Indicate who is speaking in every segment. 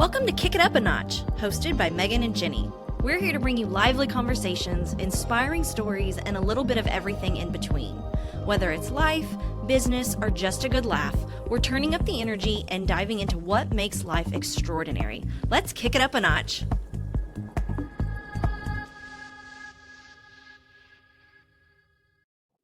Speaker 1: Welcome to Kick It Up a Notch, hosted by Megan and Jenny. We're here to bring you lively conversations, inspiring stories, and a little bit of everything in between. Whether it's life, business, or just a good laugh, we're turning up the energy and diving into what makes life extraordinary. Let's kick it up a notch.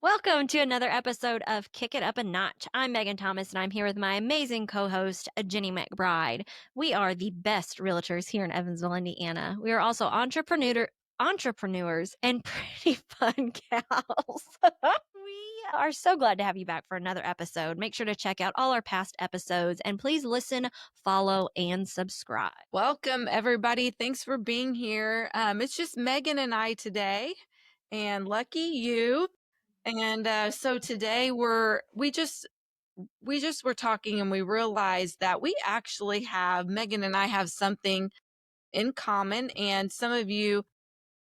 Speaker 1: Welcome to another episode of Kick It Up a Notch. I'm Megan Thomas, and I'm here with my amazing co-host, Jenny McBride. We are the best realtors here in Evansville, Indiana. We are also entrepreneurs and pretty fun gals. We are so glad to have you back for another episode. Make sure to check out all our past episodes, and please listen, follow, and subscribe.
Speaker 2: Welcome, everybody. Thanks for being here. It's just Megan and I today, and lucky you. And so today we just were talking, and we realized that we actually Megan and I have something in common. And some of you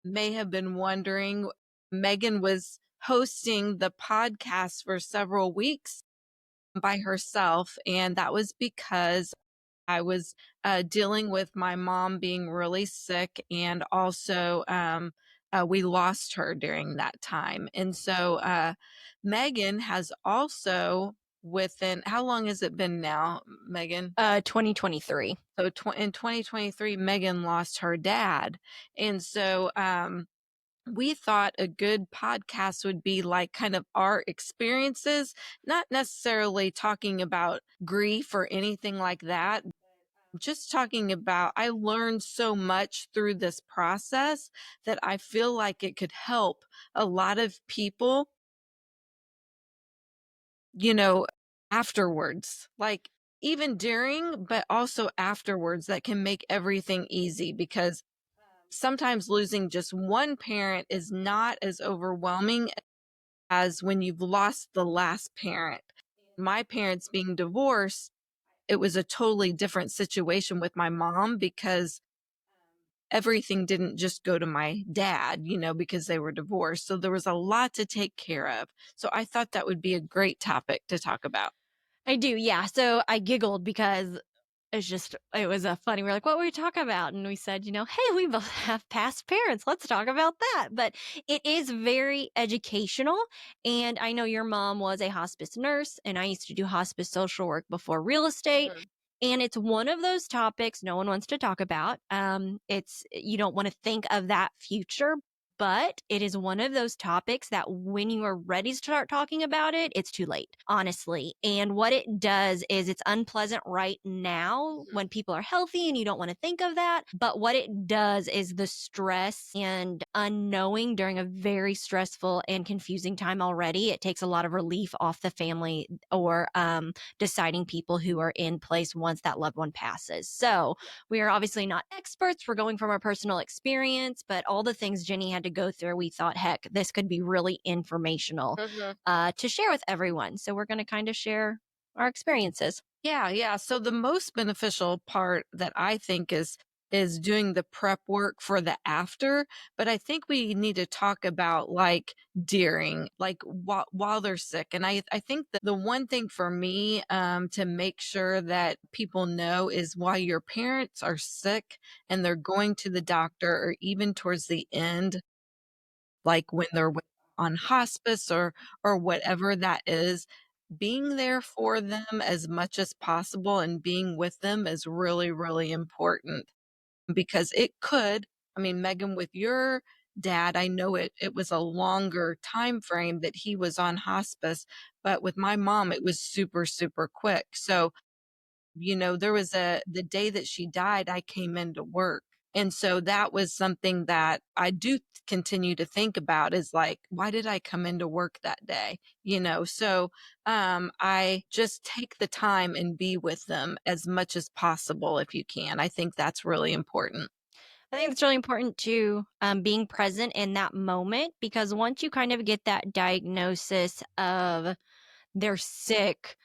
Speaker 2: may have been wondering, Megan was hosting the podcast for several weeks by herself, and that was because I was dealing with my mom being really sick, and also we lost her during that time. And so Megan has also, how long has it been now, Megan?
Speaker 1: 2023.
Speaker 2: So in 2023, Megan lost her dad. And so we thought a good podcast would be like kind of our experiences, not necessarily talking about grief or anything like that. Just talking about, I learned so much through this process that I feel like it could help a lot of people, afterwards, like even during, but also afterwards, that can make everything easy, because sometimes losing just one parent is not as overwhelming as when you've lost the last parent. My parents being divorced, it was a totally different situation with my mom, because everything didn't just go to my dad, because they were divorced. So there was a lot to take care of. So I thought that would be a great topic to talk about.
Speaker 1: I do, yeah. So I giggled because it was a funny. We're like, what were we talking about? And we said, hey, we both have past parents. Let's talk about that. But it is very educational. And I know your mom was a hospice nurse, and I used to do hospice social work before real estate.
Speaker 2: Mhm.
Speaker 1: And it's one of those topics no one wants to talk about. You don't want to think of that future, but it is one of those topics that when you are ready to start talking about it, it's too late, honestly. And what it does is it's unpleasant right now when people are healthy and you don't want to think of that. But what it does is the stress and unknowing during a very stressful and confusing time already, it takes a lot of relief off the family or deciding people who are in place once that loved one passes. So we are obviously not experts. We're going from our personal experience, but all the things Jenny had to go through, we thought, heck, this could be really informational to share with everyone. So we're going to kind of share our experiences.
Speaker 2: Yeah. So the most beneficial part that I think is doing the prep work for the after, but I think we need to talk about like during, like while they're sick. And I think that the one thing for me to make sure that people know is while your parents are sick and they're going to the doctor, or even towards the end, like when they're on hospice or whatever that is, being there for them as much as possible and being with them is really, really important, because Megan, with your dad, I know it was a longer time frame that he was on hospice, but with my mom, it was super, super quick. So, there was the day that she died, I came into work. And so that was something that I do continue to think about, is like, why did I come into work that day? So I just take the time and be with them as much as possible if you can. I think that's really important.
Speaker 1: I think it's really important to being present in that moment, because once you kind of get that diagnosis of they're sick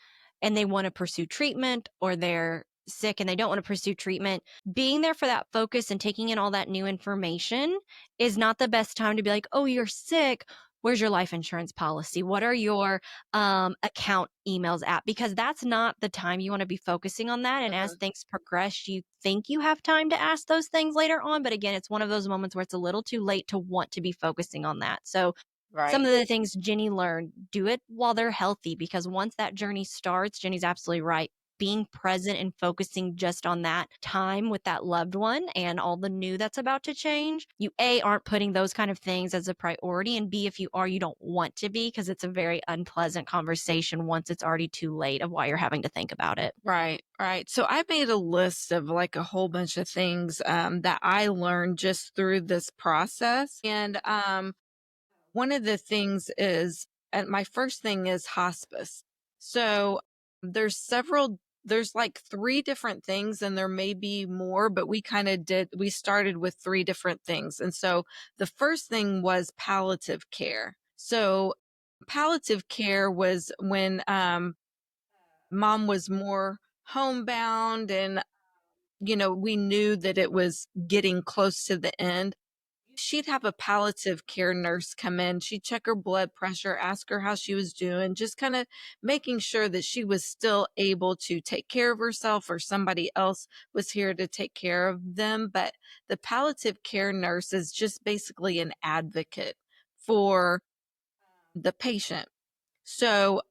Speaker 1: and they want to pursue treatment, or they're sick and they don't want to pursue treatment, being there for that focus and taking in all that new information is not the best time to be like, oh, you're sick, Where's your life insurance policy? What are your account emails at? Because that's not the time you want to be focusing on that. And as
Speaker 2: Mhm.
Speaker 1: things progress, you think you have time to ask those things later on. But again, it's one of those moments where it's a little too late to want to be focusing on that. So some
Speaker 2: Right.
Speaker 1: of the things Jenny learned, do it while they're healthy because once that journey starts, Jenny's absolutely right. Being present and focusing just on that time with that loved one and all the new that's about to change, you A, aren't putting those kind of things as a priority. And B, if you are, you don't want to be because it's a very unpleasant conversation once it's already too late of why you're having to think about it.
Speaker 2: Right, right. So I made a list of like a whole bunch of things that I learned just through this process. And one of the things is, and my first thing is hospice. So there's like three different things, and there may be more, but we started with three different things. And so the first thing was palliative care. So palliative care was when mom was more homebound and we knew that it was getting close to the end. She'd have a palliative care nurse come in. She'd check her blood pressure, ask her how she was doing, just kind of making sure that she was still able to take care of herself or somebody else was here to take care of them. But the palliative care nurse is just basically an advocate for the patient. So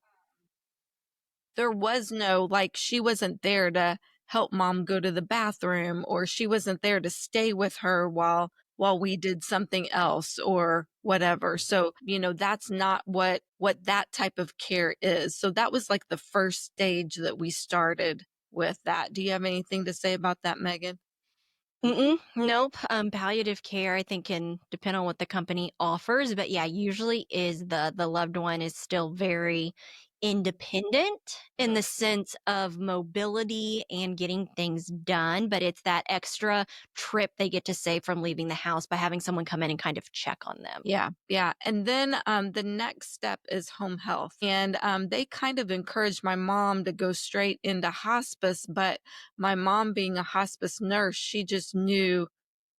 Speaker 2: there was no, like, she wasn't there to help mom go to the bathroom, or she wasn't there to stay with her while we did something else or whatever. So, that's not what that type of care is. So that was like the first stage that we started with that. Do you have anything to say about that, Megan?
Speaker 1: Mm-mm, nope. Palliative care, I think, can depend on what the company offers, but yeah, usually is the loved one is still very independent in the sense of mobility and getting things done, but it's that extra trip they get to save from leaving the house by having someone come in and kind of check on them.
Speaker 2: Yeah, yeah. And then the next step is home health. And they kind of encouraged my mom to go straight into hospice, but my mom being a hospice nurse, she just knew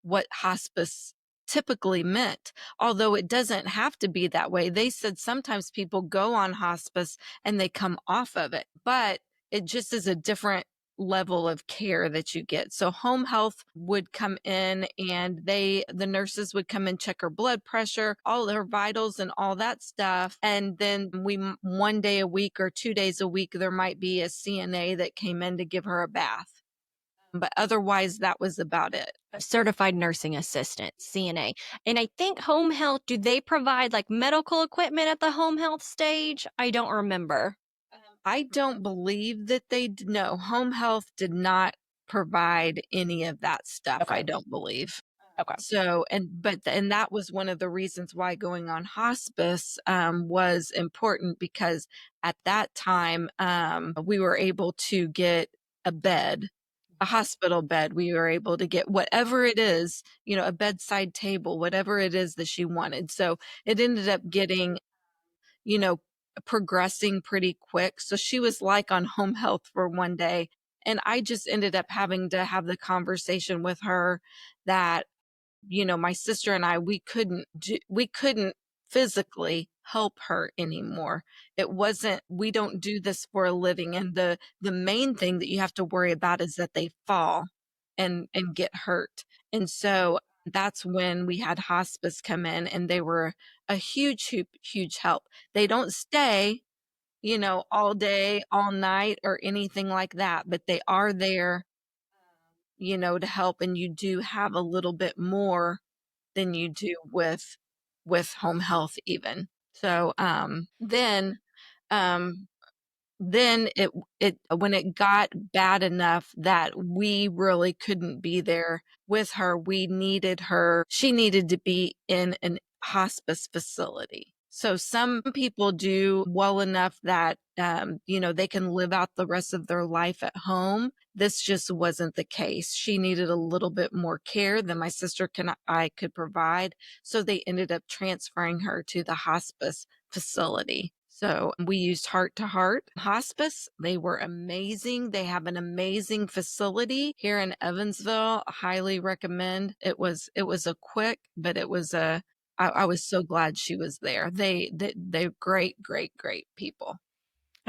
Speaker 2: what hospice typically meant, although it doesn't have to be that way. They said sometimes people go on hospice and they come off of it, but it just is a different level of care that you get. So home health would come in and the nurses would come and check her blood pressure, all her vitals and all that stuff. And then one day a week or 2 days a week, there might be a CNA that came in to give her a bath. But otherwise that was about it.
Speaker 1: A certified nursing assistant, CNA. And I think home health, do they provide like medical equipment at the home health stage? I don't remember.
Speaker 2: I don't believe that no, home health did not provide any of that stuff, I
Speaker 1: Okay.
Speaker 2: don't believe.
Speaker 1: Okay.
Speaker 2: So, and that was one of the reasons why going on hospice, was important because at that time, we were able to get a bed, a hospital bed. We were able to get whatever it is, a bedside table, whatever it is that she wanted. So it ended up getting you know, progressing pretty quick. So she was like on home health for one day. And I just ended up having to have the conversation with her that, my sister and I, we couldn't physically help her anymore. It wasn't, we don't do this for a living. And the main thing that you have to worry about is that they fall and get hurt. And so that's when we had hospice come in and they were a huge help. They don't stay, all day, all night or anything like that, but they are there, to help, and you do have a little bit more than you do with home health even. So, um then it when it got bad enough that we really couldn't be there with her, she needed to be in an hospice facility. So some people do well enough that, they can live out the rest of their life at home. This just wasn't the case. She needed a little bit more care than my sister and I could provide. So they ended up transferring her to the hospice facility. So we used Heart to Heart Hospice. They were amazing. They have an amazing facility here in Evansville. Highly recommend. It was a quick, but it was a I was so glad she was there. They're great, great, great people.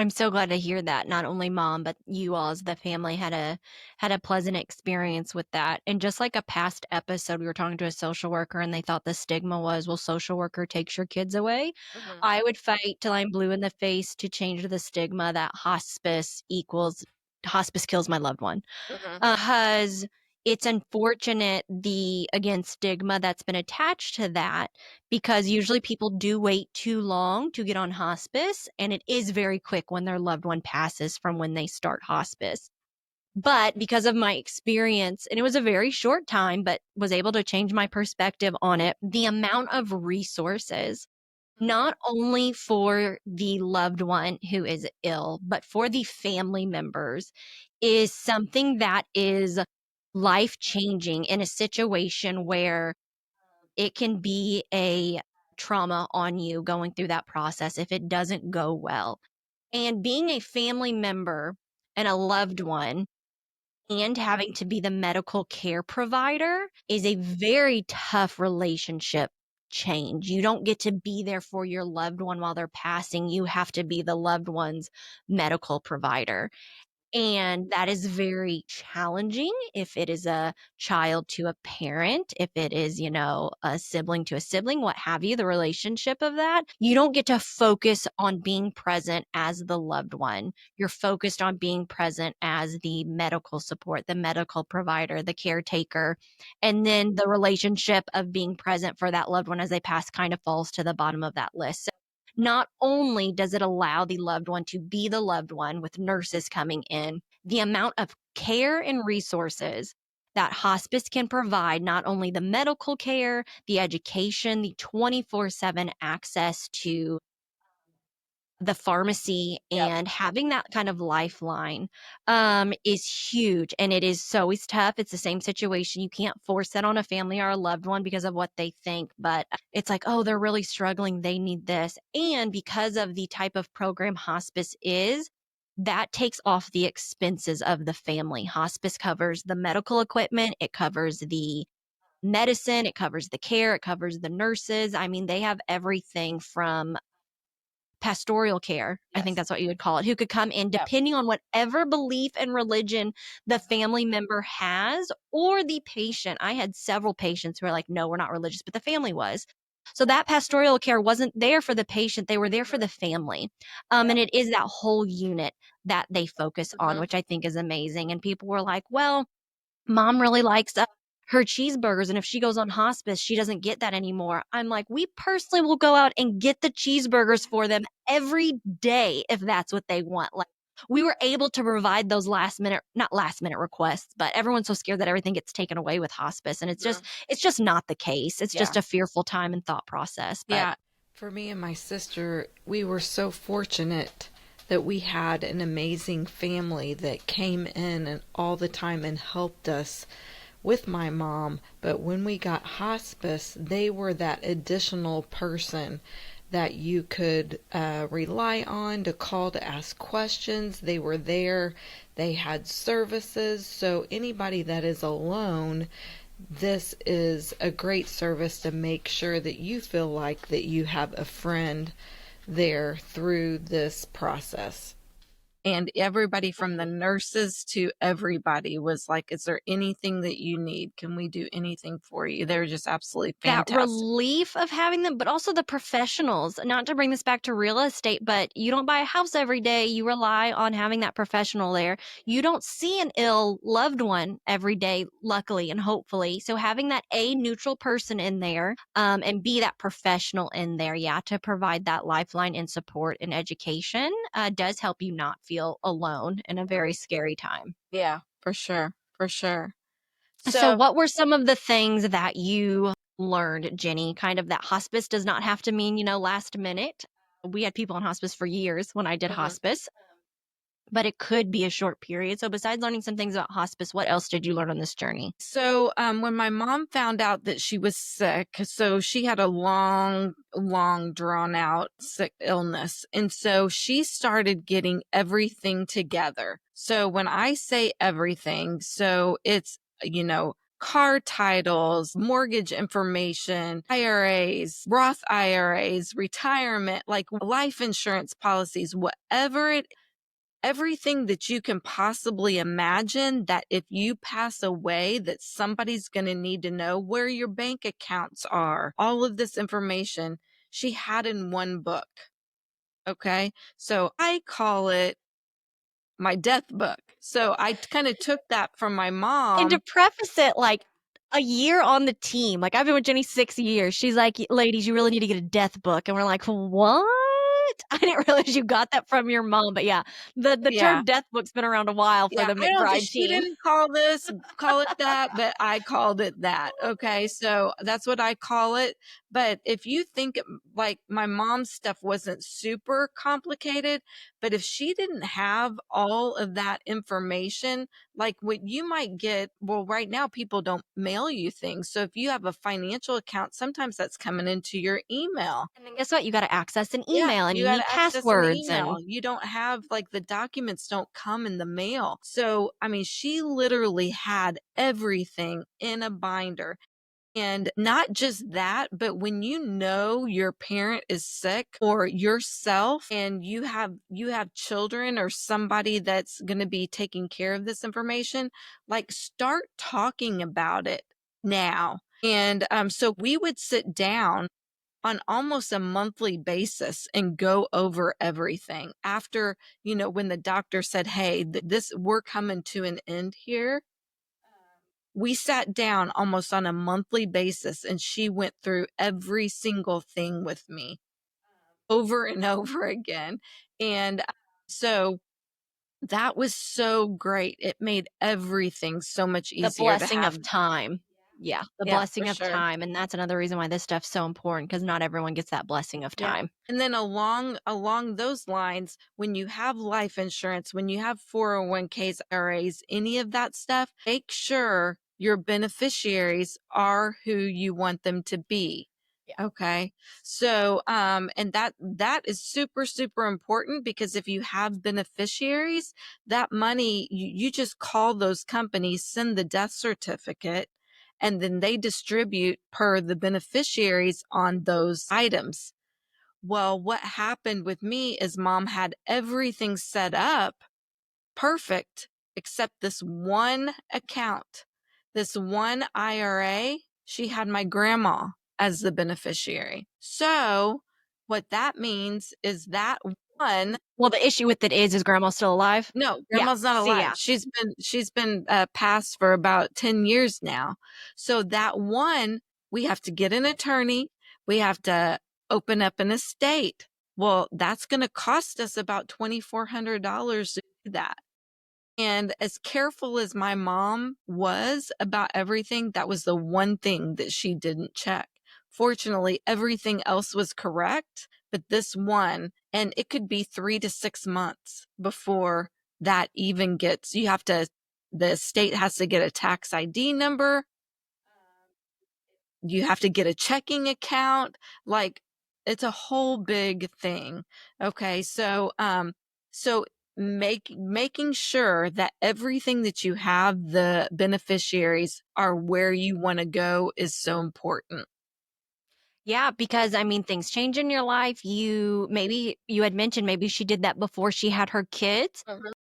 Speaker 1: I'm so glad to hear that. Not only mom, but you all as the family had a pleasant experience with that. And just like a past episode, we were talking to a social worker and they thought the stigma was, well, social worker takes your kids away.
Speaker 2: Mhm,
Speaker 1: I would fight till I'm blue in the face to change the stigma that hospice kills my loved one.
Speaker 2: mhm.
Speaker 1: 'Cause it's unfortunate the, again, stigma that's been attached to that, because usually people do wait too long to get on hospice, and it is very quick when their loved one passes from when they start hospice. But because of my experience, and it was a very short time, but was able to change my perspective on it, the amount of resources, not only for the loved one who is ill, but for the family members, is something that is life changing in a situation where it can be a trauma on you going through that process if it doesn't go well. And being a family member and a loved one and having to be the medical care provider is a very tough relationship change. You don't get to be there for your loved one while they're passing. You have to be the loved one's medical provider. And that is very challenging if it is a child to a parent, if it is, a sibling to a sibling, what have you, the relationship of that. You don't get to focus on being present as the loved one. You're focused on being present as the medical support, the medical provider, the caretaker. And then the relationship of being present for that loved one as they pass kind of falls to the bottom of that list. Not only does it allow the loved one to be the loved one with nurses coming in, the amount of care and resources that hospice can provide, not only the medical care, the education, the 24/7 access to the pharmacy,
Speaker 2: Yep.
Speaker 1: and having that kind of lifeline is huge. And it is so always tough. It's the same situation. You can't force that on a family or a loved one because of what they think, but it's like, oh, they're really struggling, they need this. And because of the type of program hospice is, that takes off the expenses of the family. Hospice covers the medical equipment, it covers the medicine, it covers the care, it covers the nurses. I mean, they have everything from pastoral care, I think
Speaker 2: Yes.
Speaker 1: that's what you would call it, who could come in
Speaker 2: Yep.
Speaker 1: depending on whatever belief and religion the family member has or the patient. I had several patients who were like, no, we're not religious, but the family was. So that pastoral care wasn't there for the patient, they were there for the family. And
Speaker 2: Yep.
Speaker 1: it is that whole unit that they focus on,
Speaker 2: Mhm.
Speaker 1: which I think is amazing. And people were like, well, mom really likes her cheeseburgers. And if she goes on hospice, she doesn't get that anymore. I'm like, we personally will go out and get the cheeseburgers for them every day if that's what they want. Like, we were able to provide those not last minute requests, but everyone's so scared that everything gets taken away with hospice. And
Speaker 2: Mhm.
Speaker 1: it's just not the case. It's
Speaker 2: Yeah.
Speaker 1: just a fearful time and thought process. But
Speaker 2: Yeah. For me and my sister, we were so fortunate that we had an amazing family that came in and all the time and helped us with my mom. But when we got hospice, they were that additional person that you could rely on to call to ask questions. They were there, they had services. So, anybody that is alone, this is a great service to make sure that you feel like that you have a friend there through this process. And everybody from the nurses to everybody was like, "Is there anything that you need? Can we do anything for you?" They were just absolutely
Speaker 1: that
Speaker 2: fantastic.
Speaker 1: relief of having them, but also the professionals, not to bring this back to real estate, but you don't buy a house every day. You rely on having that professional there. You don't see an ill loved one every day, luckily and hopefully. So having that A, neutral person in there, and B, that professional in there, yeah, to provide that lifeline and support and education, does help you not feel alone in a very scary time.
Speaker 2: Yeah, for sure, for sure.
Speaker 1: So,
Speaker 2: So
Speaker 1: what were some of the things that you learned, Jenny? Kind of that hospice does not have to mean, last minute. We had people on hospice for years when I did
Speaker 2: mhm.
Speaker 1: hospice, but it could be a short period. So, besides learning some things about hospice, what else did you learn on this journey?
Speaker 2: When my mom found out that she was sick, so she had a long, long, drawn out sick illness. And so she started getting everything together. So when I say everything, so it's, car titles, mortgage information, IRAs, Roth IRAs, retirement, like life insurance policies, whatever it everything that you can possibly imagine that if you pass away that somebody's going to need to know where your bank accounts are. All of this information she had in one book. Okay? So I call it my death book. So I kind of took that from my
Speaker 1: And to
Speaker 2: mom.
Speaker 1: preface it, like, a year on the team, like, I've been with Jenny 6 years. She's like, "Y ladies, you really need to get a death book." And we're like, "What?" I didn't realize you got that from your mom, but yeah, the
Speaker 2: Yeah.
Speaker 1: term death book's been around a while for
Speaker 2: Yeah,
Speaker 1: the
Speaker 2: I don't think
Speaker 1: McBride
Speaker 2: she
Speaker 1: team.
Speaker 2: didn't call it that, but I called it that, okay? So, that's what I call it, but if you think, like, my mom's stuff wasn't super complicated, but if she didn't have all of that information, like, what you might get well, right now, people don't mail you things, so if you have a financial account, sometimes that's coming into your email.
Speaker 1: And then guess what? You gotta access an
Speaker 2: Yeah,
Speaker 1: email, and
Speaker 2: you
Speaker 1: you need
Speaker 2: gotta access an
Speaker 1: passwords
Speaker 2: email.
Speaker 1: and
Speaker 2: You don't have like, the documents don't come in the mail. So, I mean, she literally had everything in a binder. And not just that, but when you know your parent is sick or yourself and you have children or somebody that's gonna be taking care of this information, like, start talking about it now. And, so we would sit down on almost a monthly basis and go over everything after, when the doctor said, "Hey, this we're coming to an end here." We sat down almost on a monthly basis and she went through every single thing with me over and over again. And so that was so great. It made everything so much
Speaker 1: the
Speaker 2: easier to
Speaker 1: blessing
Speaker 2: have.
Speaker 1: of time. Yeah, the
Speaker 2: Yeah, for
Speaker 1: blessing of
Speaker 2: sure.
Speaker 1: time, and that's another reason why this stuff's so important because not everyone gets that blessing of
Speaker 2: Yeah.
Speaker 1: time.
Speaker 2: And then along those lines, when you have life insurance, when you have 401ks, IRAs, any of that stuff, make sure your beneficiaries are who you want them to be.
Speaker 1: Yeah.
Speaker 2: Okay. So and that is super super important because if you have beneficiaries, that money you just call those companies, send the death certificate, and then they distribute per the beneficiaries on those items. Well, what happened with me is mom had everything set up perfect except this one account, this one IRA. She had my grandma as the beneficiary. So, what that means is that one.
Speaker 1: Well, the issue with it is grandma still alive?
Speaker 2: No,
Speaker 1: Yeah,
Speaker 2: grandma's not
Speaker 1: see,
Speaker 2: alive.
Speaker 1: yeah.
Speaker 2: She's been passed for about 10 years now. So that one, we have to get an attorney. We have to open up an estate. Well, that's gonna cost us about $2,400 to do that. And as careful as my mom was about everything, that was the one thing that she didn't check. Fortunately, everything else was correct, but this one, and it could be 3 to 6 months before that even gets the state has to get a tax ID number, you have to get a checking account, like, it's a whole big thing. Okay, so making sure that everything that you have, the beneficiaries are where you wanna go is so important.
Speaker 1: Yeah, because, I mean, things change in your life. You had mentioned maybe she did that before she had her kids.
Speaker 2: Mhm.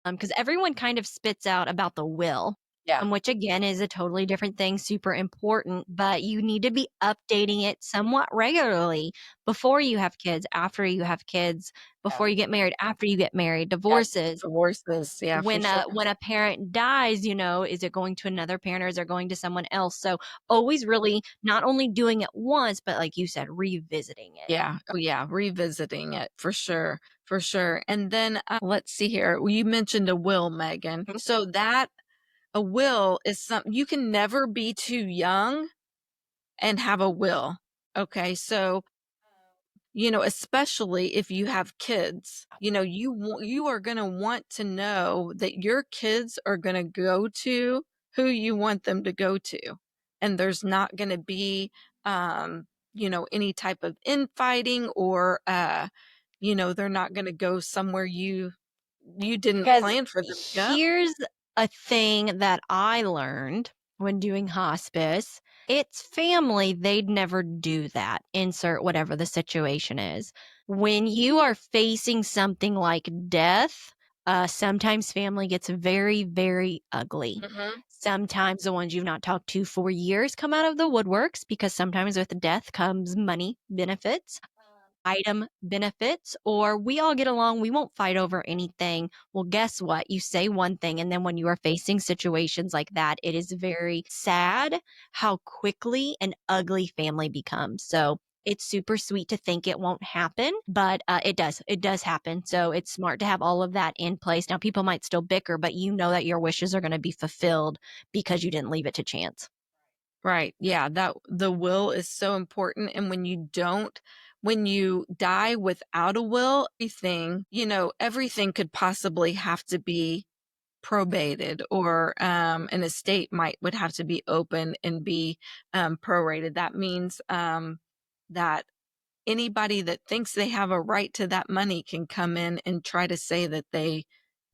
Speaker 1: Because everyone kind of spits out about the will,
Speaker 2: Yeah,
Speaker 1: which again is a totally different thing, super important, but you need to be updating it somewhat regularly before you have kids, after you have kids,
Speaker 2: yeah,
Speaker 1: before you get married, after you get married,
Speaker 2: yeah,
Speaker 1: divorces.
Speaker 2: divorces, yeah, for sure.
Speaker 1: When a parent dies, is it going to another parent or is it going to someone else? So always really not only doing it once, but like you said, revisiting it.
Speaker 2: Yeah, oh, yeah, revisiting it for sure, and then, let's see here, you mentioned a will, Megan.
Speaker 1: Mhm.
Speaker 2: So that a will is something you can never be too young and have a will. Okay. So, especially if you have kids, you are going to want to know that your kids are going to go to who you want them to go to. And there's not going to be, any type of infighting or, they're not going to go somewhere you didn't
Speaker 1: Because
Speaker 2: plan for them to go.
Speaker 1: here's a thing that I learned. when doing hospice, it's family, they'd never do that, insert whatever the situation is. When you are facing something like death, sometimes family gets very, very ugly.
Speaker 2: Mhm.
Speaker 1: Sometimes the ones you've not talked to for years come out of the woodworks because sometimes with death comes money benefits, item benefits, or we all get along, we won't fight over anything. Well, guess what? You say one thing, and then when you are facing situations like that, it is very sad how quickly an ugly family becomes. So it's super sweet to think it won't happen, but it does. It does happen. So it's smart to have all of that in place. Now, people might still bicker, but you know that your wishes are going to be fulfilled because you didn't leave it to chance.
Speaker 2: Right. Yeah, that the will is so important, and when you die without a will, everything could possibly have to be probated, or an estate would have to be open and be prorated. That means that anybody that thinks they have a right to that money can come in and try to say that they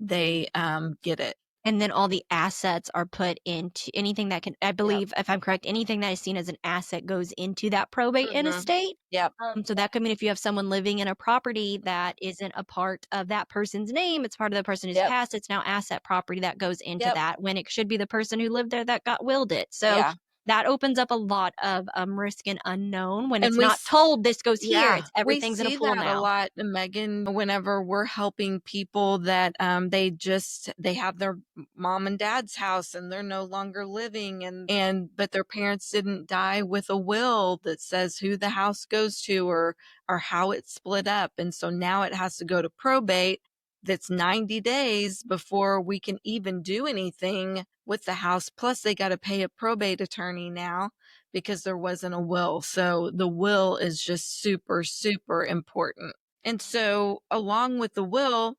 Speaker 2: get it.
Speaker 1: And then all the assets are put into anything that can, I
Speaker 2: Yep.
Speaker 1: believe, if I'm correct, anything that is seen as an asset goes into that probate and
Speaker 2: Hmm.
Speaker 1: estate.
Speaker 2: Yep.
Speaker 1: So that could mean if you have someone living in a property that isn't a part of that person's name, it's part of the person who's
Speaker 2: Yep.
Speaker 1: passed, it's now asset property that goes into
Speaker 2: Yep.
Speaker 1: that when it should be the person who lived there that got willed it. So
Speaker 2: Yeah.
Speaker 1: that opens up a lot of risk and unknown when
Speaker 2: And
Speaker 1: it's not told this goes here,
Speaker 2: yeah,
Speaker 1: it's
Speaker 2: we
Speaker 1: everything's in a
Speaker 2: see
Speaker 1: pool
Speaker 2: that a
Speaker 1: now.
Speaker 2: lot, Megan, whenever we're helping people that they have their mom and dad's house and they're no longer living, and but their parents didn't die with a will that says who the house goes to, or how it's split up. And so now it has to go to probate. That's 90 days before we can even do anything with the house. Plus they got to pay a probate attorney now because there wasn't a will. So the will is just super, super important. And so along with the will,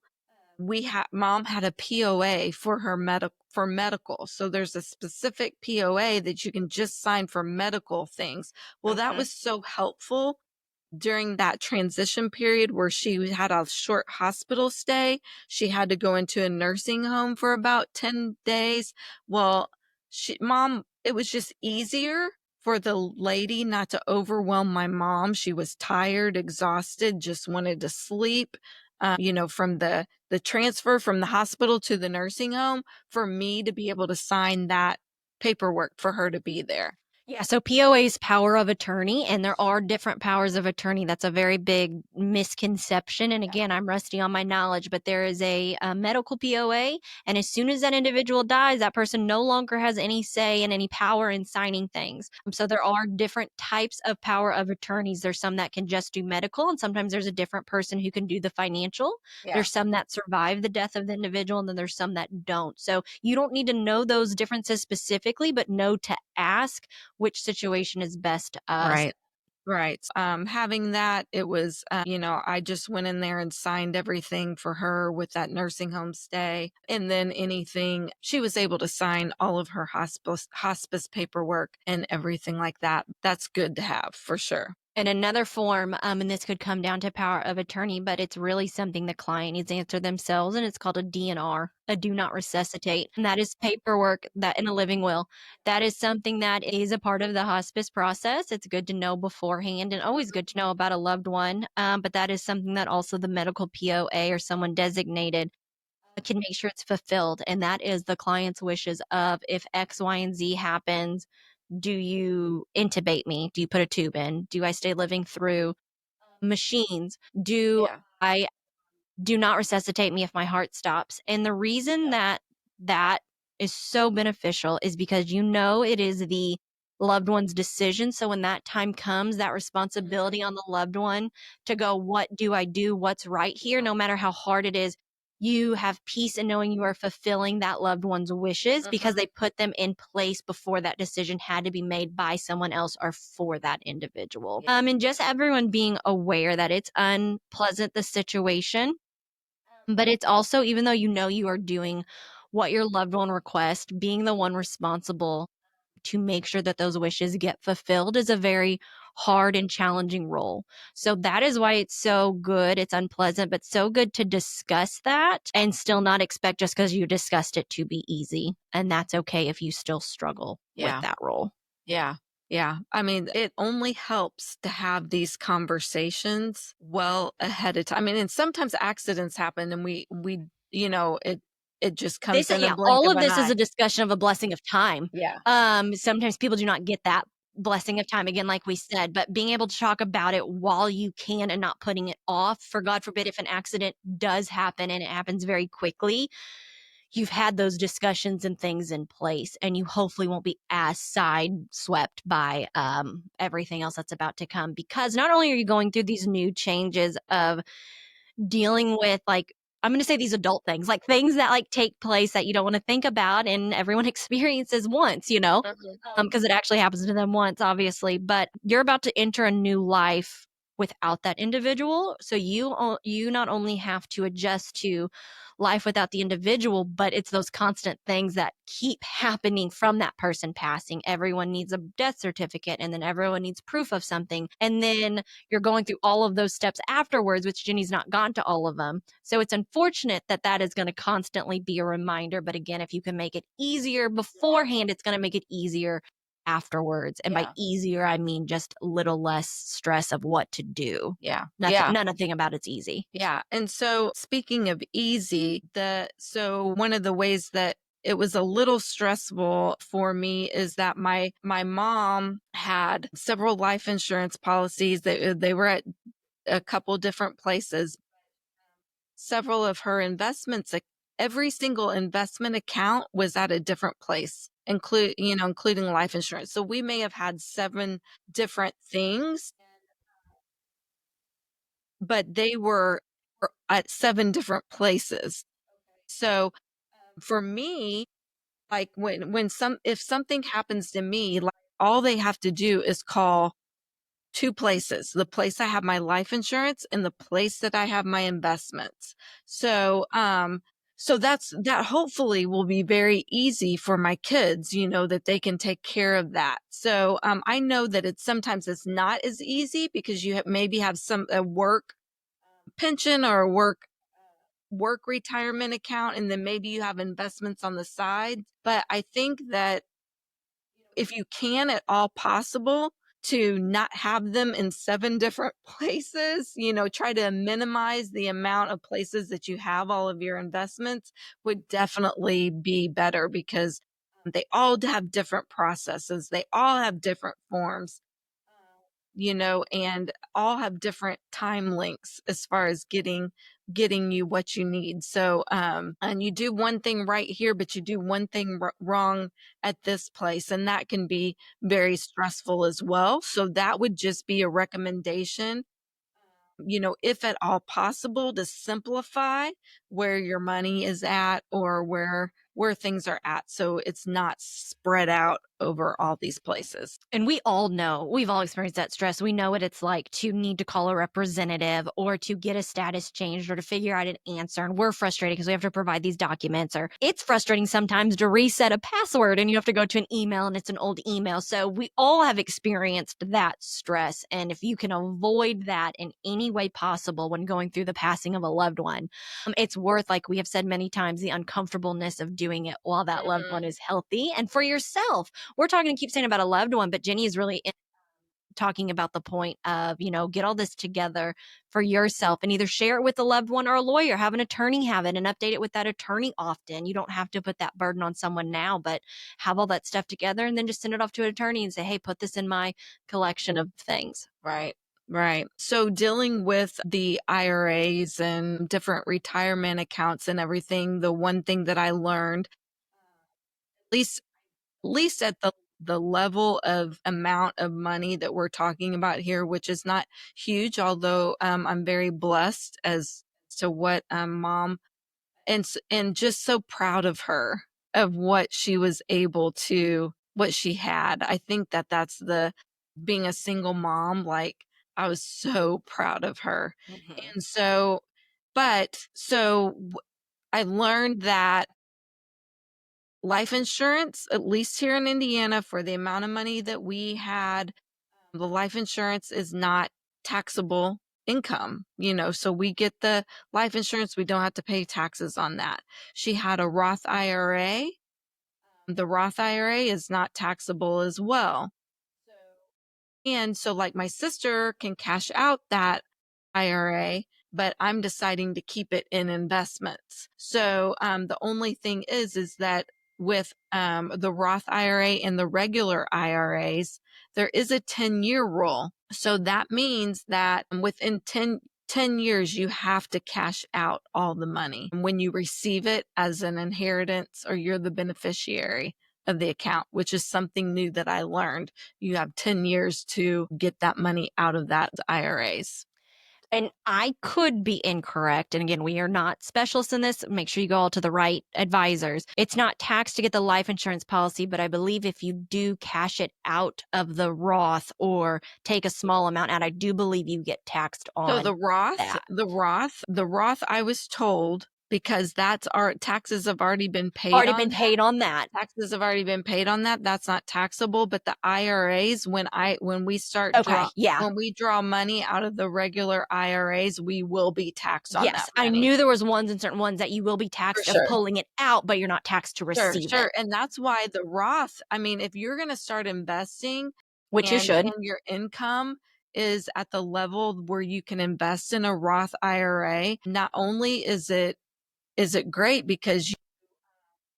Speaker 2: mom had a POA for her medical. So there's a specific POA that you can just sign for medical things. Well, that
Speaker 1: Okay.
Speaker 2: was so helpful during that transition period where she had a short hospital stay. She had to go into a nursing home for about 10 days. Well, it was just easier for the lady not to overwhelm my mom. She was tired, exhausted, just wanted to sleep. From the transfer from the hospital to the nursing home, for me to be able to sign that paperwork for her to be there.
Speaker 1: Yeah, so POA is power of attorney, and there are different powers of attorney. That's a very big misconception. And
Speaker 2: Yeah.
Speaker 1: again, I'm rusty on my knowledge, but there is a medical POA. And as soon as that individual dies, that person no longer has any say and any power in signing things. So there are different types of power of attorneys. There's some that can just do medical, and sometimes there's a different person who can do the financial.
Speaker 2: Yeah.
Speaker 1: There's some that survive the death of the individual, and then there's some that don't. So you don't need to know those differences specifically, but know to ask which situation is best
Speaker 2: Right. Right. Having that, it was, I just went in there and signed everything for her with that nursing home stay. And then anything, she was able to sign all of her hospice paperwork and everything like that. That's good to have for sure.
Speaker 1: and another form, and this could come down to power of attorney, but it's really something the client needs to answer themselves, and it's called a DNR, a do not resuscitate. And that is paperwork that in a living will. That is something that is a part of the hospice process. It's good to know beforehand and always good to know about a loved one. But that is something that also the medical POA or someone designated can make sure it's fulfilled. And that is the client's wishes of if X, Y, and Z happens, do you intubate me? Do you put a tube in? Do I stay living through machines? Do
Speaker 2: Yeah.
Speaker 1: I do not resuscitate me if my heart stops? And the reason
Speaker 2: Yeah.
Speaker 1: that that is so beneficial is because you know it is the loved one's decision. So when that time comes, that responsibility
Speaker 2: Mhm.
Speaker 1: on the loved one to go, what do I do? What's right here?
Speaker 2: Yeah.
Speaker 1: No matter how hard it is, you have peace in knowing you are fulfilling that loved one's wishes because
Speaker 2: Mhm.
Speaker 1: they put them in place before that decision had to be made by someone else or for that individual.
Speaker 2: Yeah.
Speaker 1: And just everyone being aware that it's unpleasant, the situation, but it's also, even though you know you are doing what your loved one requests, being the one responsible to make sure that those wishes get fulfilled is a very hard and challenging role. So that is why it's so good. It's unpleasant, but so good to discuss that and still not expect just because you discussed it to be easy. And that's okay if you still struggle with
Speaker 2: Yeah.
Speaker 1: that role.
Speaker 2: Yeah. Yeah. I mean, it only helps to have these conversations well ahead of time. I mean, and sometimes accidents happen and it just comes
Speaker 1: This
Speaker 2: in a
Speaker 1: yeah,
Speaker 2: blink
Speaker 1: all
Speaker 2: of
Speaker 1: of
Speaker 2: an
Speaker 1: this is
Speaker 2: eye.
Speaker 1: a discussion of a blessing of time.
Speaker 2: Yeah.
Speaker 1: Sometimes people do not get that blessing of time again, like we said, but being able to talk about it while you can and not putting it off, for God forbid if an accident does happen and it happens very quickly, you've had those discussions and things in place, and you hopefully won't be as side swept by everything else that's about to come. Because not only are you going through these new changes of dealing with like I'm going to say these adult things, like things that like take place that you don't want to think about and everyone experiences once,
Speaker 2: Mhm.
Speaker 1: because it actually happens to them once, obviously, but you're about to enter a new life without that individual. So you not only have to adjust to life without the individual, but it's those constant things that keep happening from that person passing. Everyone needs a death certificate, and then everyone needs proof of something. And then you're going through all of those steps afterwards, which Jenny's not gone to all of them. So it's unfortunate that that is going to constantly be a reminder. But again, if you can make it easier beforehand, it's going to make it easier afterwards. And by
Speaker 2: Yeah.
Speaker 1: easier, I mean just a little less stress of what to do.
Speaker 2: Yeah.
Speaker 1: Nothing,
Speaker 2: Yeah.
Speaker 1: nothing about it's easy.
Speaker 2: Yeah. And so speaking of easy, one of the ways that it was a little stressful for me is that my mom had several life insurance policies that they were at a couple different places. Several of her every single investment account was at a different place, including life insurance. So we may have had 7 different things, but they were at 7 different places. So for me, like when some if something happens to me, like all they have to do is call 2 places, the place I have my life insurance and the place that I have my investments. So, that hopefully will be very easy for my kids, that they can take care of that. So, I know that it's not as easy because maybe have a work pension or a work retirement account, and then maybe you have investments on the side. But I think that if you can at all possible to not have them in 7 different places, try to minimize the amount of places that you have all of your investments would definitely be better because they all have different processes. They all have different forms, and all have different time links as far as getting you what you need. So, and you do one thing right here, but you do one thing wrong at this place, and that can be very stressful as well. So that would just be a recommendation, if at all possible, to simplify where your money is at or where things are at, so it's not spread out over all these places.
Speaker 1: And we all know, we've all experienced that stress. We know what it's like to need to call a representative or to get a status changed or to figure out an answer. And we're frustrated because we have to provide these documents, or it's frustrating sometimes to reset a password and you have to go to an email and it's an old email. So we all have experienced that stress. And if you can avoid that in any way possible when going through the passing of a loved one, it's worth, like we have said many times, the uncomfortableness of doing it while that loved one
Speaker 2: Mhm.
Speaker 1: is healthy and for yourself. We're talking, keep saying about a loved one, but Jenny is really talking about the point of, get all this together for yourself and either share it with a loved one or a lawyer, have an attorney have it and update it with that attorney often. You don't have to put that burden on someone now, but have all that stuff together and then just send it off to an attorney and say, hey, put this in my collection of things.
Speaker 2: Right. Right. So dealing with the IRAs and different retirement accounts and everything, the one thing that I learned, least least at the level of amount of money that we're talking about here, which is not huge, although I'm very blessed as to what mom and just so proud of her of what she had. I think that that's the being a single mom, like I was so proud of her.
Speaker 1: Mhm.
Speaker 2: And so, but so I learned that life insurance, at least here in Indiana, for the amount of money that we had, the life insurance is not taxable income, so we get the life insurance, we don't have to pay taxes on that. She had a Roth IRA. The Roth IRA is not taxable as well. And so, like, my sister can cash out that IRA, but I'm deciding to keep it in investments. So, the only thing is that with the Roth IRA and the regular IRAs, there is a 10-year rule. So that means that within 10 years, you have to cash out all the money when you receive it as an inheritance or you're the beneficiary of the account, which is something new that I learned. You have 10 years to get that money out of that IRAs.
Speaker 1: And I could be incorrect. And again, we are not specialists in this. Make sure you go all to the right advisors. It's not taxed to get the life insurance policy, but I believe if you do cash it out of the Roth or take a small amount out, I do believe you get taxed
Speaker 2: So
Speaker 1: on
Speaker 2: the Roth,
Speaker 1: that.
Speaker 2: I was told, because that's our taxes have already been paid
Speaker 1: Already
Speaker 2: on
Speaker 1: been
Speaker 2: that.
Speaker 1: paid on that.
Speaker 2: Taxes have already been paid on that. That's not taxable, but the IRAs, when we start
Speaker 1: Okay. Yeah.
Speaker 2: when we draw money out of the regular IRAs, we will be taxed on that
Speaker 1: Yes. I
Speaker 2: money.
Speaker 1: knew there was ones and certain ones that you will be
Speaker 2: For
Speaker 1: taxed of
Speaker 2: sure.
Speaker 1: pulling it out, but you're not taxed to
Speaker 2: Sure,
Speaker 1: receive it,
Speaker 2: sure. And that's why the Roth, I mean, if you're going to start investing
Speaker 1: which you
Speaker 2: and
Speaker 1: should.
Speaker 2: your income is at the level where you can invest in a Roth IRA, not only is it great because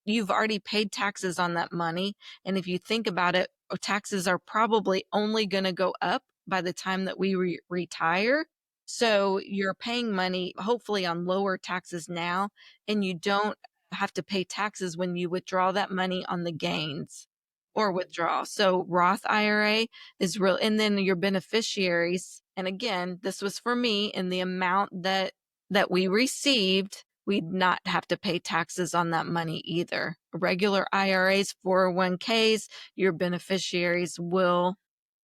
Speaker 2: you've already paid taxes on that money. And if you think about it, taxes are probably only going to go up by the time that we retire. So you're paying money, hopefully, on lower taxes now, and you don't have to pay taxes when you withdraw that money on the gains or withdraw. So Roth IRA is real. And then your beneficiaries. And again, this was for me, and the amount that we received, we'd not have to pay taxes on that money either. Regular IRAs, 401ks, your beneficiaries will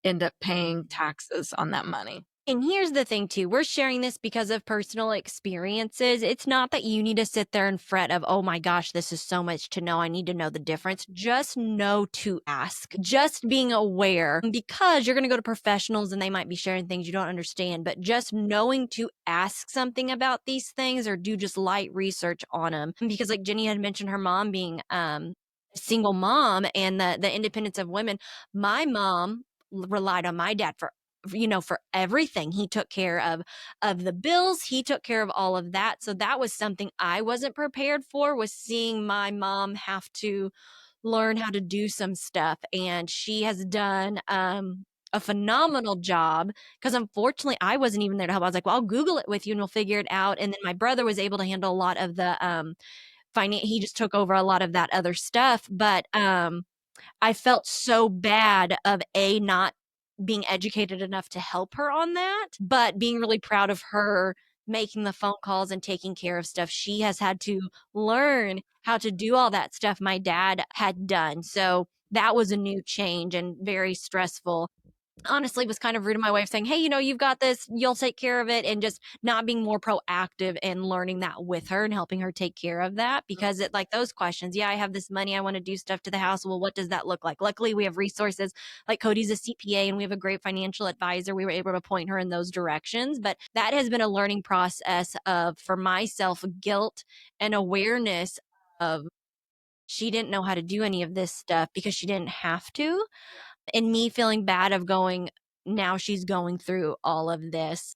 Speaker 2: end up paying taxes on that money.
Speaker 1: And here's the thing too, we're sharing this because of personal experiences. It's not that you need to sit there and fret of, oh my gosh, this is so much to know. I need to know the difference. Just know to ask. Just being aware, because you're going to go to professionals and they might be sharing things you don't understand, but just knowing to ask something about these things or do just light research on them. Because like Jenny had mentioned her mom being a single mom and the independence of women. My mom relied on my dad for everything. He took care of the bills, he took care of all of that. So that was something I wasn't prepared for, was seeing my mom have to learn how to do some stuff, and she has done a phenomenal job, because unfortunately I wasn't even there to help. I was like, well, I'll Google it with you and we'll figure it out. And then my brother was able to handle a lot of the he just took over a lot of that other stuff. But I felt so bad of not being educated enough to help her on that, but being really proud of her making the phone calls and taking care of stuff. She has had to learn how to do all that stuff my dad had done. So that was a new change and very stressful. Honestly, was kind of rude in my way of saying, hey, you've got this, you'll take care of it, and just not being more proactive and learning that with her and helping her take care of that. Because it, like, those questions, yeah, I have this money, I want to do stuff to the house, well, what does that look like? Luckily we have resources, like Cody's a CPA and we have a great financial advisor. We were able to point her in those directions. But that has been a learning process of, for myself, guilt and awareness of, she didn't know how to do any of this stuff because she didn't have to, and me feeling bad of going, now she's going through all of this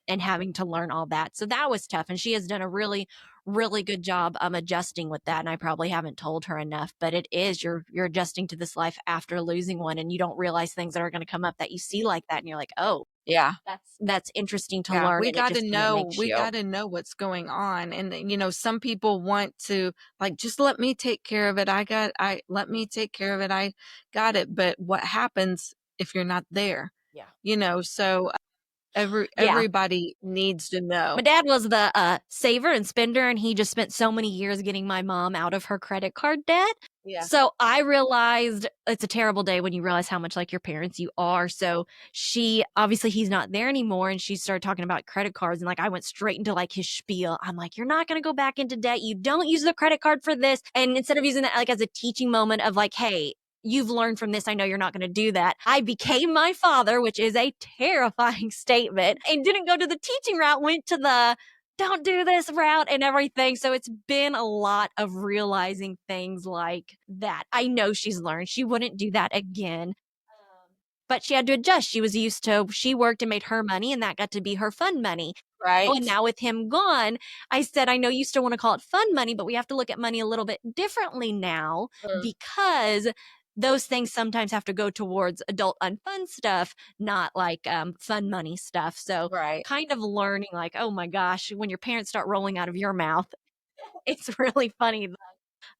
Speaker 1: and having to learn all that. So that was tough. And she has done a really, really good job adjusting with that. And I probably haven't told her enough, but it is, you're adjusting to this life after losing one, and you don't realize things that are going to come up that you see like that. And you're like, oh,
Speaker 2: Yeah.
Speaker 1: that's interesting to
Speaker 2: Yeah,
Speaker 1: learn.
Speaker 2: we
Speaker 1: And it
Speaker 2: got to
Speaker 1: just kind of
Speaker 2: know
Speaker 1: makes
Speaker 2: we
Speaker 1: you.
Speaker 2: got to know what's going on. And some people want to, like, just let me take care of it. I let me take care of it. I got it. But what happens if you're not there?
Speaker 1: Yeah.
Speaker 2: So
Speaker 1: Yeah.
Speaker 2: everybody needs to
Speaker 1: My
Speaker 2: know.
Speaker 1: dad was the saver and spender, and he just spent so many years getting my mom out of her credit card debt.
Speaker 2: Yeah.
Speaker 1: So I realized it's a terrible day when you realize how much like your parents you are. So she obviously he's not there anymore and she started talking about credit cards and like I went straight into like his spiel. I'm like, you're not gonna go back into debt. You don't use the credit card for this. And instead of using that like as a teaching moment of like, hey, you've learned from this. I know you're not going to do that. I became my father, which is a terrifying statement, and didn't go to the teaching route, went to the don't do this route and everything. So it's been a lot of realizing things like that. I know she's learned. She wouldn't do that again. But she had to adjust. She was used to, she worked and made her money, and that got to be her fun money. Oh, and
Speaker 2: Right.
Speaker 1: now with him gone, I said, I know you still want to call it fun money, but we have to look at money a little bit differently now
Speaker 2: Mm.
Speaker 1: because those things sometimes have to go towards adult unfun stuff, not like fun money stuff. So
Speaker 2: Right.
Speaker 1: kind of learning like, oh my gosh, when your parents start rolling out of your mouth, it's really funny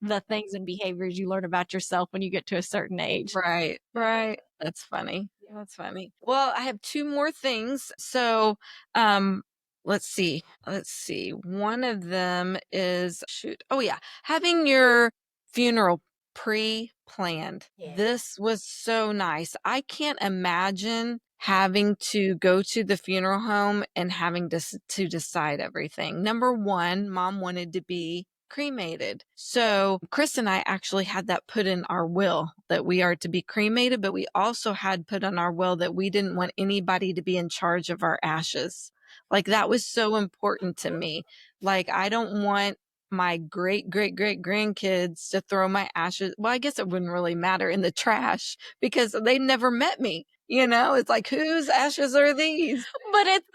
Speaker 1: the things and behaviors you learn about yourself when you get to a certain age.
Speaker 2: Right, right. That's funny. That's funny. Well, I have 2 more things. So, um, let's see. Let's see. One of them is shoot. Oh yeah, having your funeral pre-planned.
Speaker 1: Yeah.
Speaker 2: This was so nice. I can't imagine having to go to the funeral home and having to decide everything. Number 1, mom wanted to be cremated. So Chris and I actually had that put in our will that we are to be cremated, but we also had put on our will that we didn't want anybody to be in charge of our ashes. Like that was so important to me. Like I don't want my great great great grandkids to throw my ashes. Well, I guess it wouldn't really matter in the trash because they never met me. You know, it's like whose ashes are these?
Speaker 1: But it's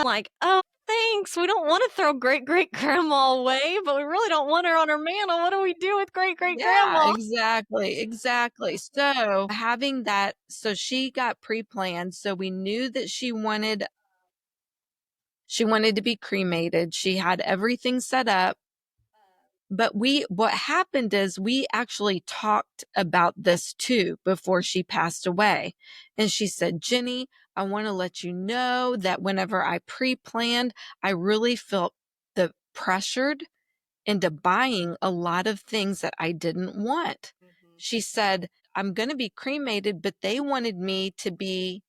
Speaker 1: like, "Oh, thanks. We don't wanna throw great-great-grandma away, but we really don't want her on her mantle. What do we do with
Speaker 2: Yeah,
Speaker 1: great-great-grandma?"
Speaker 2: exactly, exactly. So, having that so she got pre-planned, so we knew that she wanted to be cremated. She had everything set up, but what happened is we actually talked about this too before she passed away. And she said, "Jenny, I want to let you know that whenever I pre-planned, I really felt the pressured into buying a lot of things that I didn't want."
Speaker 1: Mhm.
Speaker 2: She said, "I'm going to be cremated, but they wanted me to be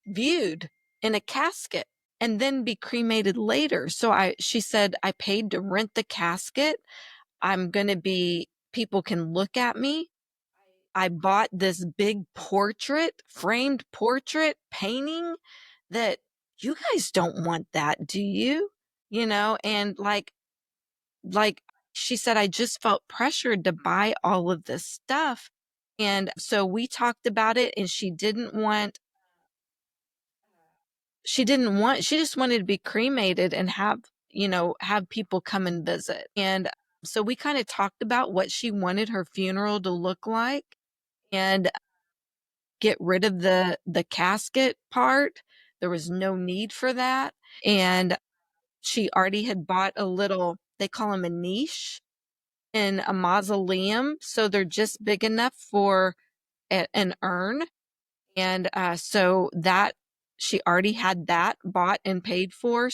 Speaker 2: viewed in a casket and then be cremated later." So she said, "I paid to rent the casket. I'm going to be, people can look at me. I bought this big portrait, framed portrait painting that you guys don't want that, do you?" You know, and like she said, "I just felt pressured to buy all of this stuff." And so we talked about it and she just wanted to be cremated and have, have people come and visit. And so we kind of talked about what she wanted her funeral to look like and get rid of the casket part. There was no need for that. And she already had bought a little, they call them a niche in a mausoleum, so they're just big enough for an urn. And so that she already had that bought and paid for.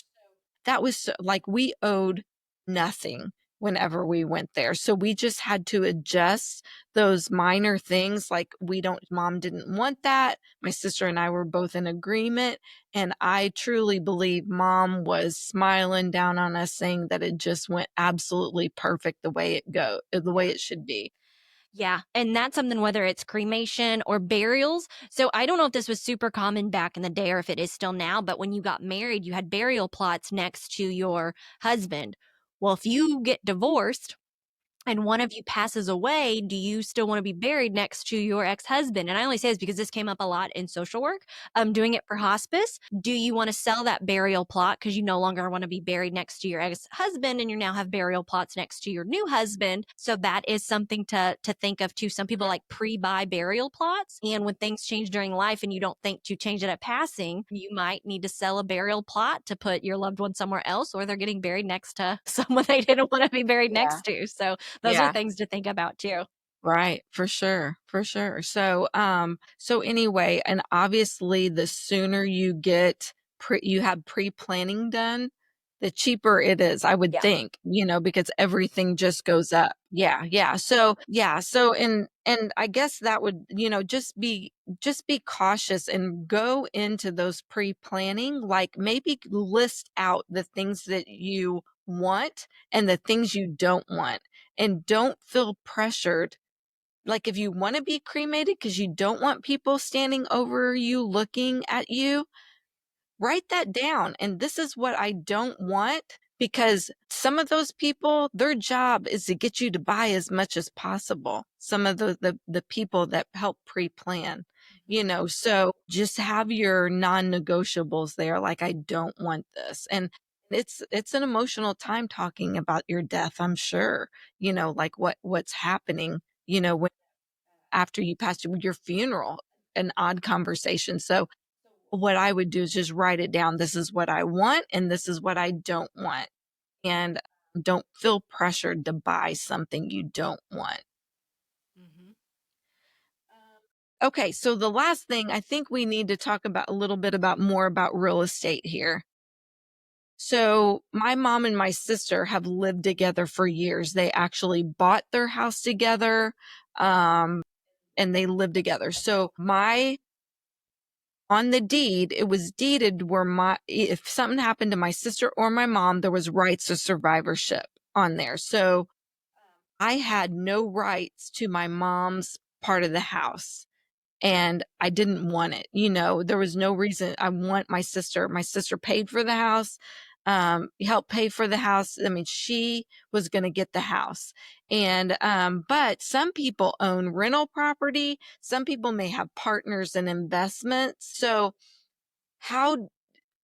Speaker 2: That was like we owed nothing whenever we went there. So we just had to adjust those minor things. Like mom didn't want that. My sister and I were both in agreement. And I truly believe mom was smiling down on us saying that it just went absolutely perfect the way it should be.
Speaker 1: Yeah, and that's something whether it's cremation or burials. So I don't know if this was super common back in the day or if it is still now, but when you got married, you had burial plots next to your husband. Well, if you get divorced, and one of you passes away, do you still want to be buried next to your ex-husband? And I only say this because this came up a lot in social work. Doing it for hospice. Do you want to sell that burial plot because you no longer want to be buried next to your ex-husband and you now have burial plots next to your new husband? So that is something to think of too. Some people like pre-buy burial plots. And when things change during life and you don't think to change it at passing, you might need to sell a burial plot to put your loved one somewhere else, or they're getting buried next to someone they didn't want to be buried
Speaker 2: Yeah.
Speaker 1: next to. So those are
Speaker 2: Yeah.
Speaker 1: things to think about too.
Speaker 2: Right, for sure, for sure. So, so anyway, and obviously the sooner you have pre-planning done, the cheaper it is, I would
Speaker 1: Yeah.
Speaker 2: think, because everything just goes up. Yeah, yeah. So, yeah, so and I guess that would, just be cautious and go into those pre-planning, like maybe list out the things that you want and the things you don't want, and don't feel pressured. Like if you want to be cremated because you don't want people standing over you looking at you, write that down. And this is what I don't want, because some of those people, their job is to get you to buy as much as possible. Some of the people that help pre-plan, so just have your non-negotiables there. Like, I don't want this. And it's an emotional time talking about your death, I'm sure, like what's happening, when after you pass, your funeral, an odd conversation. So what I would do is just write it down. This is what I want and this is what I don't want. And don't feel pressured to buy something you don't want.
Speaker 1: Mhm.
Speaker 2: Okay, so the last thing, I think we need to talk about a little bit about more about real estate here. So, my mom and my sister have lived together for years. They actually bought their house together, um, and they lived together. So, my on the deed, it was deeded where if something happened to my sister or my mom, there was rights of survivorship on there. So I had no rights to my mom's part of the house, and I didn't want it. There was no reason. I want my sister. My sister paid for the house, helped pay for the house. I mean, she was going to get the house. And, but some people own rental property. Some people may have partners in investments. So, how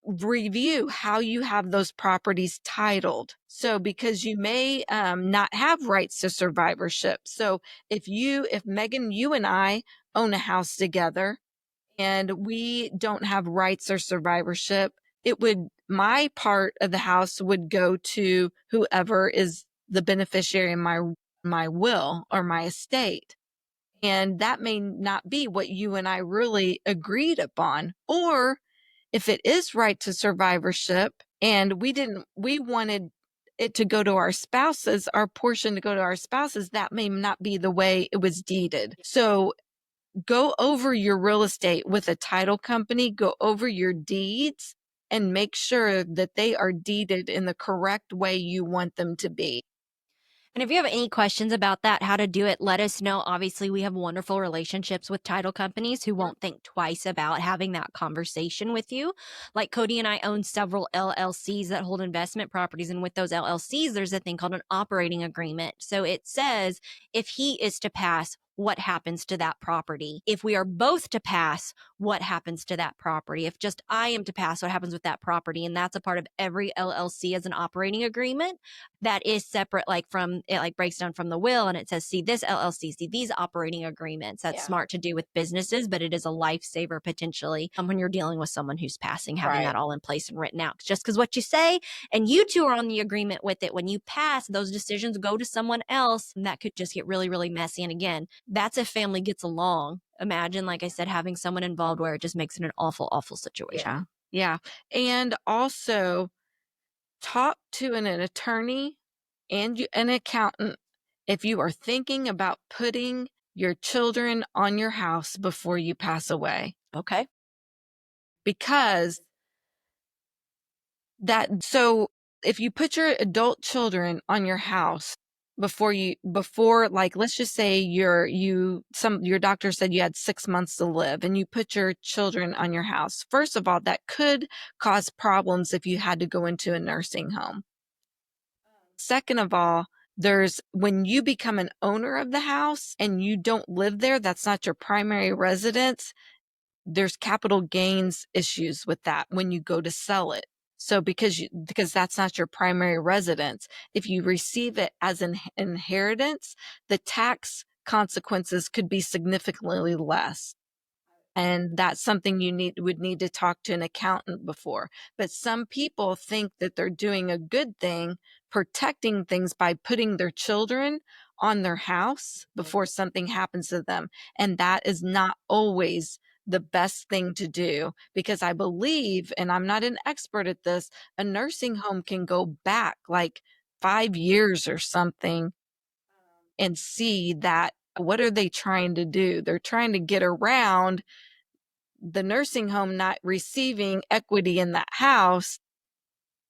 Speaker 2: review how you have those properties titled. So, because you may not have rights to survivorship. So, if Megan, you and I own a house together and we don't have rights or survivorship, my part of the house would go to whoever is the beneficiary in my will or my estate. And that may not be what you and I really agreed upon. Or if it is right to survivorship and we wanted it to go to our spouses, our portion to go to our spouses, that may not be the way it was deeded. So go over your real estate with a title company, go over your deeds, and make sure that they are deeded in the correct way you want them to be.
Speaker 1: And if you have any questions about that, how to do it, let us know. Obviously, we have wonderful relationships with title companies who won't think twice about having that conversation with you. Like Cody and I own several LLCs that hold investment properties. And with those LLCs, there's a thing called an operating agreement. So it says if he is to pass, what happens to that property? If we are both to pass, what happens to that property? If just I am to pass, what happens with that property? And that's a part of every LLC as an operating agreement that is separate, like from it, like breaks down from the will, and it says, see this LLC, see these operating agreements. That's
Speaker 2: Yeah.
Speaker 1: smart to do with businesses, but it is a lifesaver potentially when you're dealing with someone who's passing, having
Speaker 2: Right.
Speaker 1: that all in place and written out. Just because what you say and you two are on the agreement with it, when you pass, those decisions go to someone else, and that could just get really, really messy. And again, that's if family gets along. Imagine, like I said, having someone involved where it just makes it an awful, awful situation.
Speaker 2: Yeah. And also talk to an attorney and an accountant if you are thinking about putting your children on your house before you pass away.
Speaker 1: Okay.
Speaker 2: Because so if you put your adult children on your house before, like, let's just say your doctor said you had 6 months to live and you put your children on your house. First of all, that could cause problems if you had to go into a nursing home. Second of all, when you become an owner of the house and you don't live there, that's not your primary residence, there's capital gains issues with that when you go to sell it. So because that's not your primary residence, if you receive it as an inheritance, the tax consequences could be significantly less. And that's something would need to talk to an accountant before. But some people think that they're doing a good thing, protecting things by putting their children on their house before something happens to them. And that is not always the best thing to do, because I believe, and I'm not an expert at this, a nursing home can go back like 5 years or something and see that what are they trying to do? They're trying to get around the nursing home not receiving equity in that house,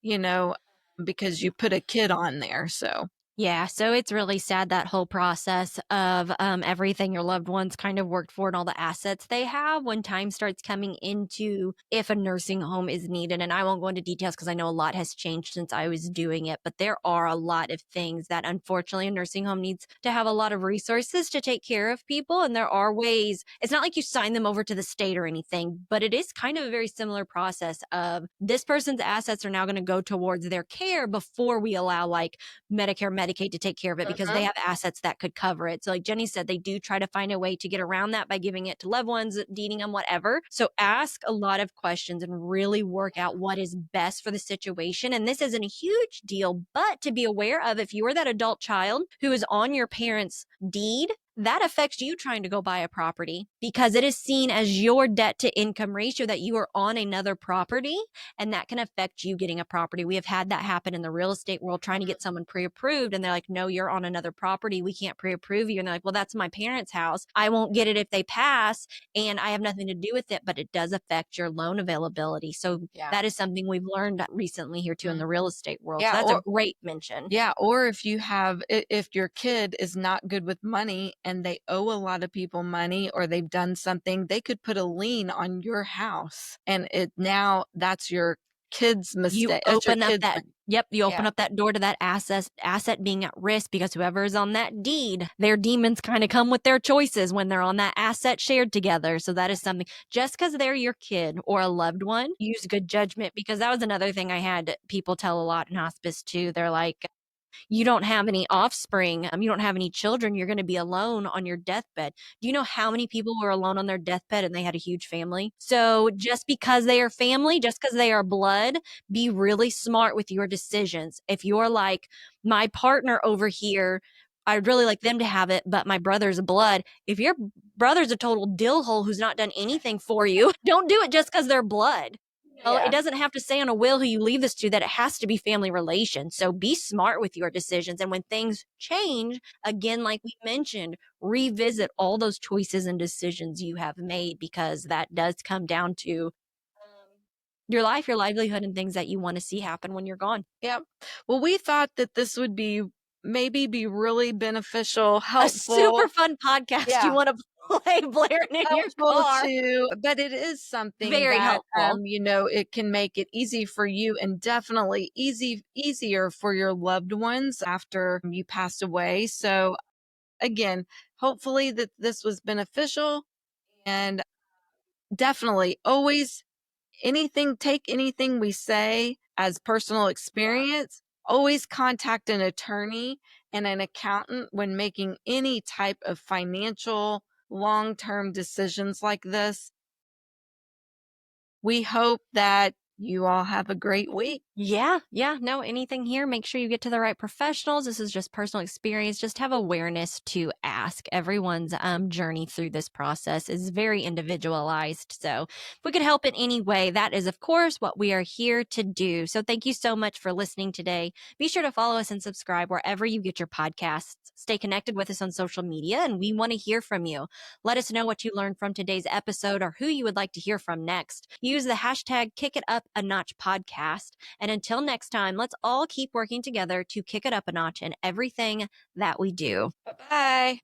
Speaker 2: you know, because you put a kid on there. So,
Speaker 1: Yeah, so it's really sad, that whole process of everything your loved ones kind of worked for and all the assets they have when time starts coming into if a nursing home is needed. And I won't go into details because I know a lot has changed since I was doing it, but there are a lot of things that unfortunately a nursing home needs to have a lot of resources to take care of people. And there are ways, it's not like you sign them over to the state or anything, but it is kind of a very similar process of this person's assets are now going to go towards their care before we allow like Medicare, Medicaid to take care of it because they have assets that could cover it. So like Jenny said, they do try to find a way to get around that by giving it to loved ones, deeding them, whatever. So ask a lot of questions and really work out what is best for the situation. And this isn't a huge deal, but to be aware of, if you are that adult child who is on your parents' deed, that affects you trying to go buy a property because it is seen as your debt to income ratio that you are on another property, and that can affect you getting a property. We have had that happen in the real estate world, trying to get someone pre-approved, and they're like, no, you're on another property. We can't pre-approve you. And they're like, well, that's my parents' house. I won't get it if they pass, and I have nothing to do with it, but it does affect your loan availability. So that is something we've learned recently here too in the real estate world. So that's a great mention.
Speaker 2: Yeah. Or if you have, if your kid is not good with money and they owe a lot of people money or they've done something, they could put a lien on your house, and now that's your kid's mistake.
Speaker 1: You open up that you open up that door to that asset being at risk, because whoever is on that deed, their demons kind of come with their choices when they're on that asset shared together. So that is something, just because they're your kid or a loved one, use good judgment, because that was another thing I had people tell a lot in hospice too. They're like, you don't have any offspring, you don't have any children, you're going to be alone on your deathbed. Do you know how many people were alone on their deathbed and they had a huge family? So just because they are family, just because they are blood, be really smart with your decisions. If you're like, my partner over here, I'd really like them to have it, but my brother's blood. If your brother's a total dill hole who's not done anything for you, don't do it just because they're blood. Well, it doesn't have to say on a will who you leave this to, that it has to be family relations. So be smart with your decisions. And when things change, again, like we mentioned, revisit all those choices and decisions you have made, because that does come down to your life, your livelihood, and things that you want to see happen when you're gone.
Speaker 2: Yep. Well, we thought that this would be really beneficial, helpful.
Speaker 1: A super fun podcast. You want to play blaring in your car.
Speaker 2: Too, but it is something
Speaker 1: very
Speaker 2: that,
Speaker 1: helpful.
Speaker 2: It can make it easy for you, and definitely easier for your loved ones after you passed away. So again, hopefully that this was beneficial, and definitely always take anything we say as personal experience. Always contact an attorney and an accountant when making any type of financial long-term decisions like this. We hope that you all have a great week.
Speaker 1: Yeah. No, anything here, make sure you get to the right professionals. This is just personal experience. Just have awareness to ask. Everyone's journey through this process is very individualized. So if we could help in any way, that is, of course, what we are here to do. So thank you so much for listening today. Be sure to follow us and subscribe wherever you get your podcasts. Stay connected with us on social media, and we want to hear from you. Let us know what you learned from today's episode or who you would like to hear from next. Use the hashtag #KickItUpANotchPodcast. And until next time, let's all keep working together to kick it up a notch in everything that we do.
Speaker 2: Bye-bye.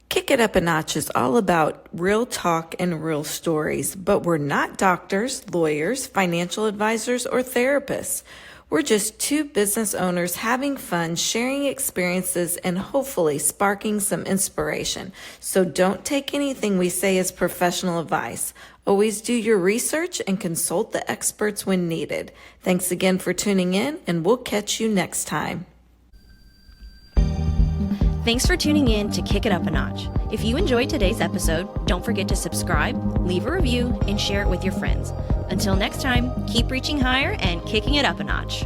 Speaker 3: Kick It Up a Notch is all about real talk and real stories, but we're not doctors, lawyers, financial advisors, or therapists. We're just two business owners having fun, sharing experiences, and hopefully sparking some inspiration. So don't take anything we say as professional advice. Always do your research and consult the experts when needed. Thanks again for tuning in, and we'll catch you next time.
Speaker 1: Thanks for tuning in to Kick It Up a Notch. If you enjoyed today's episode, don't forget to subscribe, leave a review, and share it with your friends. Until next time, keep reaching higher and kicking it up a notch.